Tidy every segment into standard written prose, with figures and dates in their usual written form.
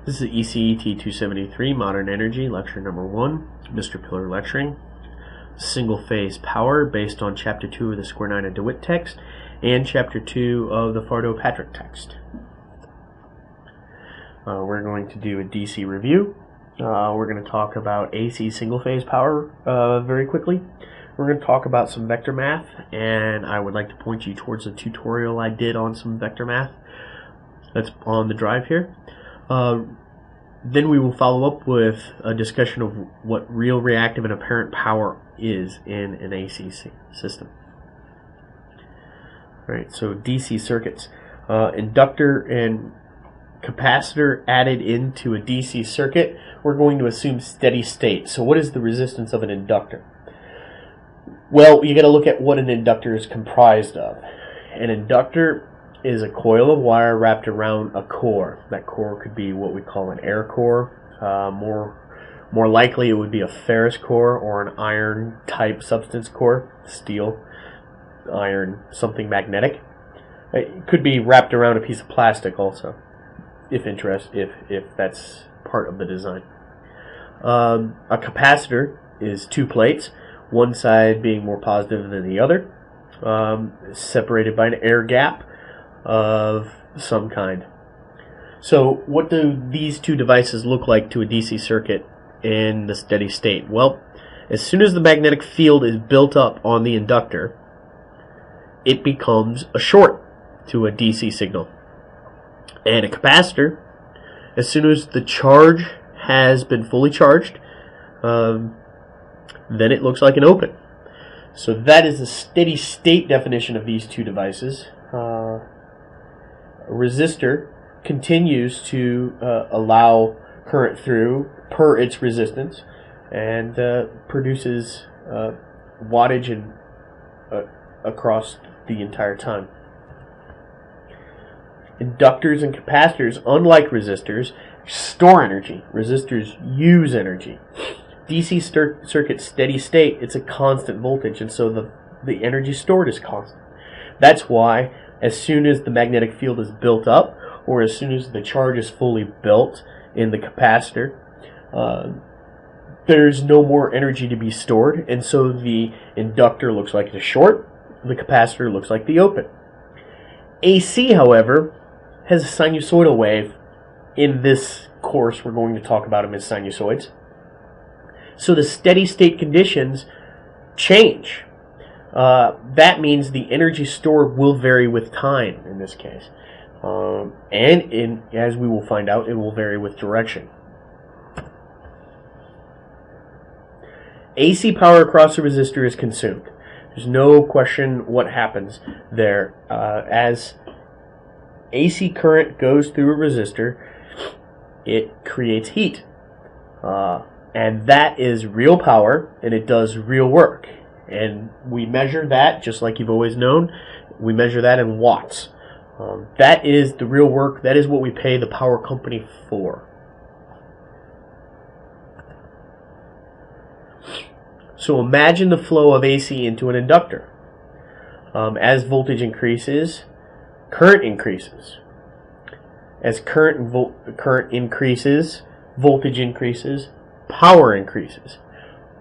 This is ECET273 Modern Energy, lecture number 1, Mr. Pillar lecturing. Single phase power based on chapter 2 of the Square 9 of DeWitt text and chapter 2 of the Fardo-Patrick text. We're going to do a DC review. We're going to talk about AC single phase power very quickly. We're going to talk about some vector math, and I would like to point you towards a tutorial I did on some vector math that's on the drive here. Then we will follow up with a discussion of what real reactive and apparent power is in an AC system. Alright, so DC circuits. Inductor and capacitor added into a DC circuit, we're going to assume steady state. So what is the resistance of an inductor? Well, you got to look at what an inductor is comprised of. An inductor is a coil of wire wrapped around a core. That core could be what we call an air core. More likely it would be a ferrous core or an iron type substance core, steel, iron, something magnetic. It could be wrapped around a piece of plastic also, if that's part of the design. A capacitor is two plates, one side being more positive than the other, separated by an air gap of some kind. So what do these two devices look like to a DC circuit in the steady state? Well, as soon as the magnetic field is built up on the inductor, it becomes a short to a DC signal. And a capacitor, as soon as the charge has been fully charged, then it looks like an open. So that is the steady state definition of these two devices. A resistor continues to allow current through per its resistance and produces wattage and across the entire time. Inductors and capacitors, unlike resistors, store energy. Resistors use energy. DC circuit steady state, it's a constant voltage, and so the energy stored is constant. That's why as soon as the magnetic field is built up, or as soon as the charge is fully built in the capacitor, there's no more energy to be stored, and so the inductor looks like the short, the capacitor looks like the open. AC, however, has a sinusoidal wave. In this course, we're going to talk about them as sinusoids. So the steady state conditions change. That means the energy stored will vary with time in this case. As we will find out, it will vary with direction. AC power across a resistor is consumed. There's no question what happens there. As AC current goes through a resistor, it creates heat. And that is real power, and it does real work. And we measure that, just like you've always known, we measure that in watts. That is the real work. That is what we pay the power company for. So imagine the flow of AC into an inductor. As voltage increases, current increases. As current increases, voltage increases, power increases.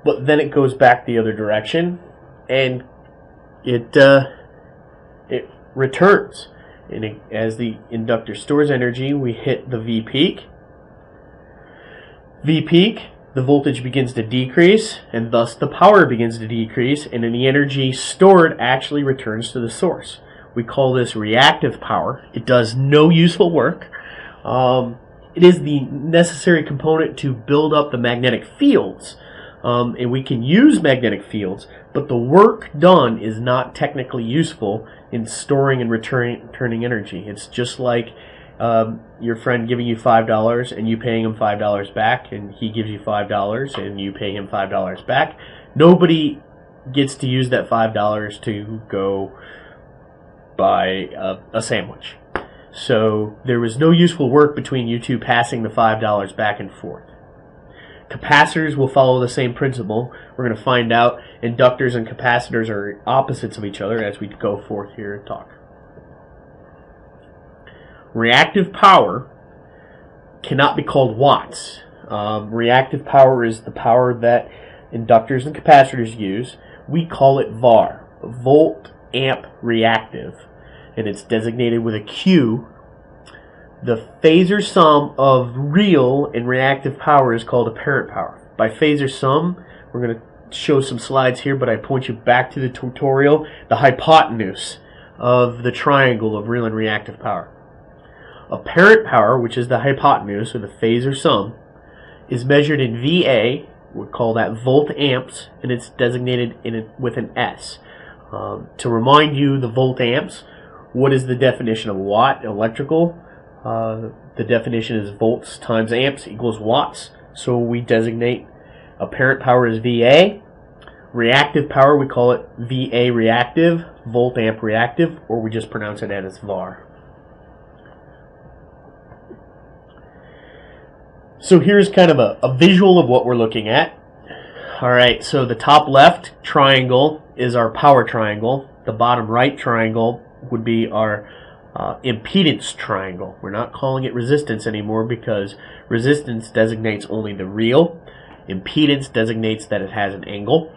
But then it goes back the other direction, and it returns. And as the inductor stores energy, we hit the V peak. V peak, the voltage begins to decrease, and thus the power begins to decrease, and then the energy stored actually returns to the source. We call this reactive power. It does no useful work. It is the necessary component to build up the magnetic fields. And we can use magnetic fields, but the work done is not technically useful in storing and returning energy. It's just like your friend giving you $5 and you paying him $5 back, and he gives you $5 and you pay him $5 back. Nobody gets to use that $5 to go buy a sandwich. So there was no useful work between you two passing the $5 back and forth. Capacitors will follow the same principle. We're going to find out inductors and capacitors are opposites of each other as we go forth here and talk. Reactive power cannot be called watts. Reactive power is the power that inductors and capacitors use. We call it VAR, volt amp reactive, and it's designated with a Q. The phasor sum of real and reactive power is called apparent power. By phasor sum, we're going to show some slides here, but I point you back to the tutorial, the hypotenuse of the triangle of real and reactive power. Apparent power, which is the hypotenuse or the phasor sum, is measured in VA. We call that volt amps, and it's designated with an S. To remind you, the volt amps, what is the definition of watt electrical? The definition is volts times amps equals watts. So we designate apparent power as VA. Reactive power, we call it VA reactive, volt amp reactive, or we just pronounce it as VAR. So here's kind of a visual of what we're looking at. Alright, so the top left triangle is our power triangle. The bottom right triangle would be our impedance triangle. We're not calling it resistance anymore because resistance designates only the real. Impedance designates that it has an angle.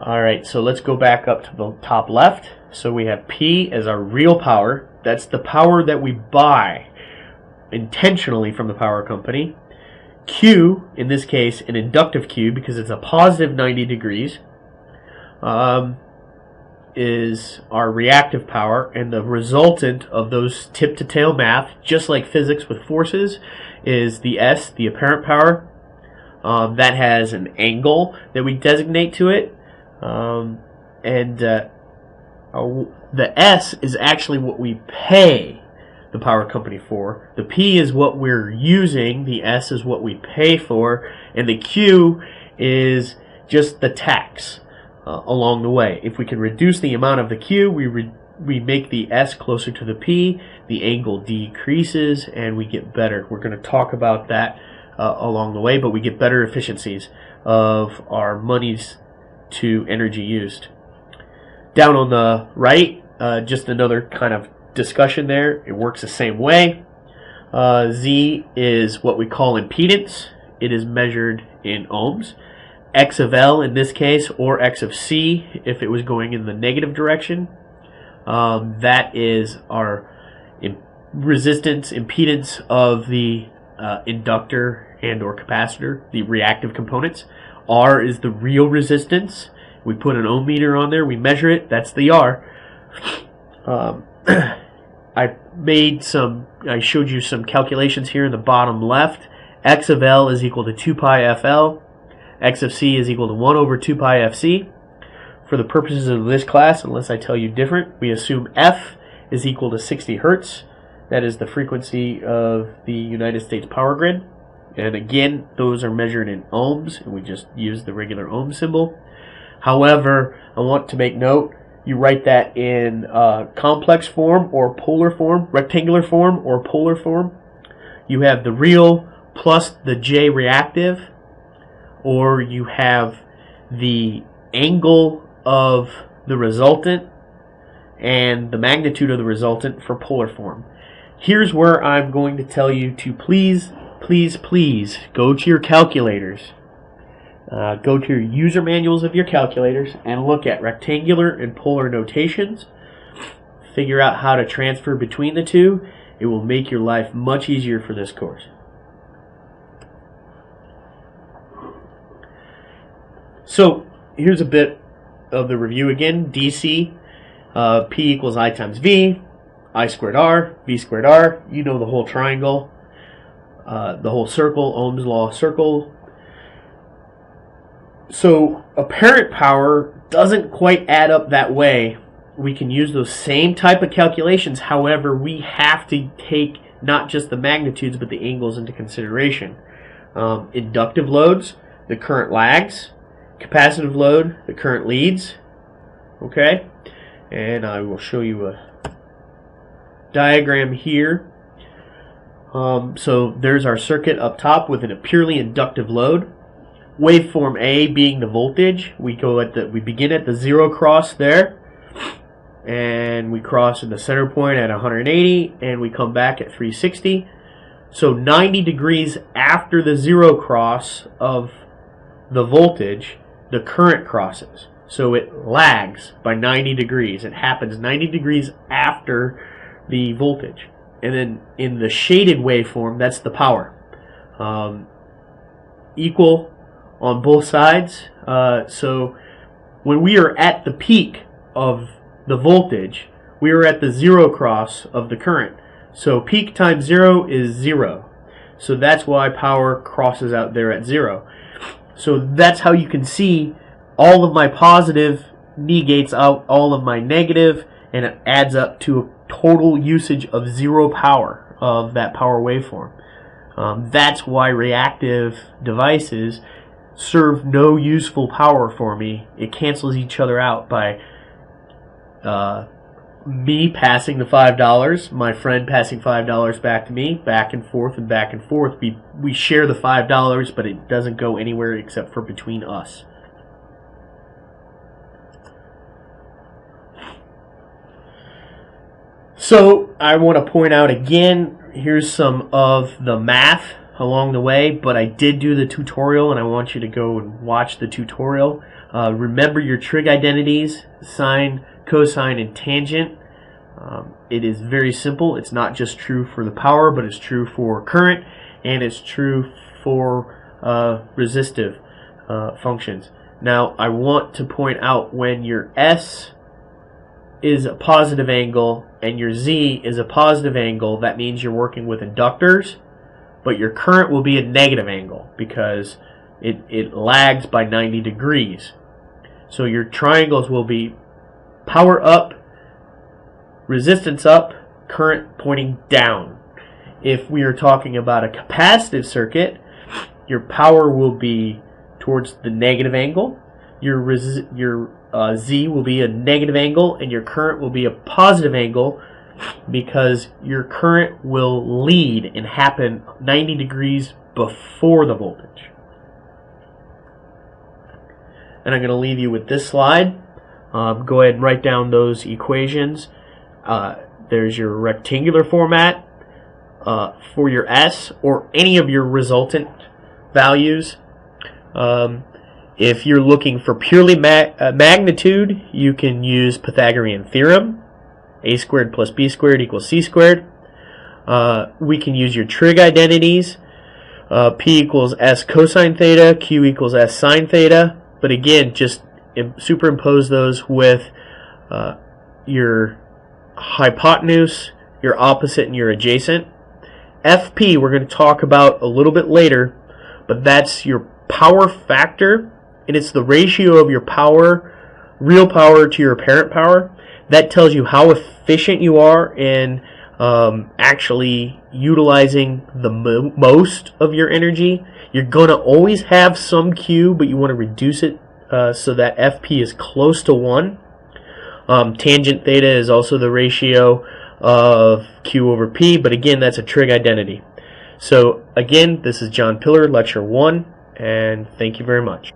Alright, so let's go back up to the top left. So we have P as our real power. That's the power that we buy intentionally from the power company. Q, in this case, an inductive Q because it's a positive 90 degrees, is our reactive power, and the resultant of those tip-to-tail math, just like physics with forces, is the S, the apparent power. That has an angle that we designate to it, and the S is actually what we pay the power company for. The P is what we're using, the S is what we pay for, and the Q is just the tax along the way. If we can reduce the amount of the Q, we make the S closer to the P, the angle decreases, and we get better. We're going to talk about that along the way, but we get better efficiencies of our monies to energy used. Down on the right, just another kind of discussion there. It works the same way. Z is what we call impedance. It is measured in ohms. X of L in this case, or X of C if it was going in the negative direction. That is our resistance, impedance of the inductor and or capacitor, the reactive components. R is the real resistance. We put an ohm meter on there, we measure it, that's the R. I showed you some calculations here in the bottom left. X of L is equal to 2 pi FL. X of C is equal to 1 over 2 pi FC. For the purposes of this class, unless I tell you different, we assume F is equal to 60 hertz. That is the frequency of the United States power grid. And again, those are measured in ohms, and we just use the regular ohm symbol. However, I want to make note, you write that in complex form or polar form, rectangular form or polar form. You have the real plus the J reactive, or you have the angle of the resultant and the magnitude of the resultant for polar form. Here's where I'm going to tell you to please go to your calculators. Go to your user manuals of your calculators and look at rectangular and polar notations. Figure out how to transfer between the two. It will make your life much easier for this course. So here's a bit of the review again. DC, P equals I times V, I squared R, V squared R. You know the whole triangle, the whole circle, Ohm's law circle. So apparent power doesn't quite add up that way. We can use those same type of calculations. However, we have to take not just the magnitudes but the angles into consideration. Inductive loads, the current lags. Capacitive load, the current leads. Okay, and I will show you a diagram here. So there's our circuit up top with a purely inductive load. Waveform A being the voltage. We begin at the zero cross there, and we cross in the center point at 180, and we come back at 360. So 90 degrees after the zero cross of the voltage, the current crosses. So it lags by 90 degrees. It happens 90 degrees after the voltage. And then in the shaded waveform, that's the power. Equal on both sides. So when we are at the peak of the voltage, we are at the zero cross of the current. So peak times zero is 0. So that's why power crosses out there at 0. So that's how you can see all of my positive negates out all of my negative, and it adds up to a total usage of 0 power of that power waveform. That's why reactive devices serve no useful power for me. It cancels each other out by me passing the $5, my friend passing $5 back to me, back and forth and back and forth. We share the $5, but it doesn't go anywhere except for between us. So I want to point out again, here's some of the math along the way, but I did do the tutorial and I want you to go and watch the tutorial. Remember your trig identities, sine, cosine, and tangent. It is very simple. It's not just true for the power, but it's true for current, and it's true for resistive functions. Now, I want to point out when your S is a positive angle and your Z is a positive angle, that means you're working with inductors, but your current will be a negative angle because it lags by 90 degrees. So your triangles will be power up, resistance up, current pointing down. If we are talking about a capacitive circuit, your power will be towards the negative angle, your Z will be a negative angle, and your current will be a positive angle because your current will lead and happen 90 degrees before the voltage. And I'm going to leave you with this slide. Go ahead and write down those equations. There's your rectangular format for your S or any of your resultant values. If you're looking for purely magnitude, you can use Pythagorean theorem. A squared plus B squared equals C squared. We can use your trig identities. P equals S cosine theta, Q equals S sine theta. But again, just superimpose those with your hypotenuse, your opposite, and your adjacent. FP we're going to talk about a little bit later, but that's your power factor, and it's the ratio of your power, real power, to your apparent power. That tells you how efficient you are in actually utilizing the most of your energy. You're going to always have some Q, but you want to reduce it so that FP is close to 1. Tangent theta is also the ratio of Q over P, but again, that's a trig identity. So again, this is John Pillar, Lecture 1, and thank you very much.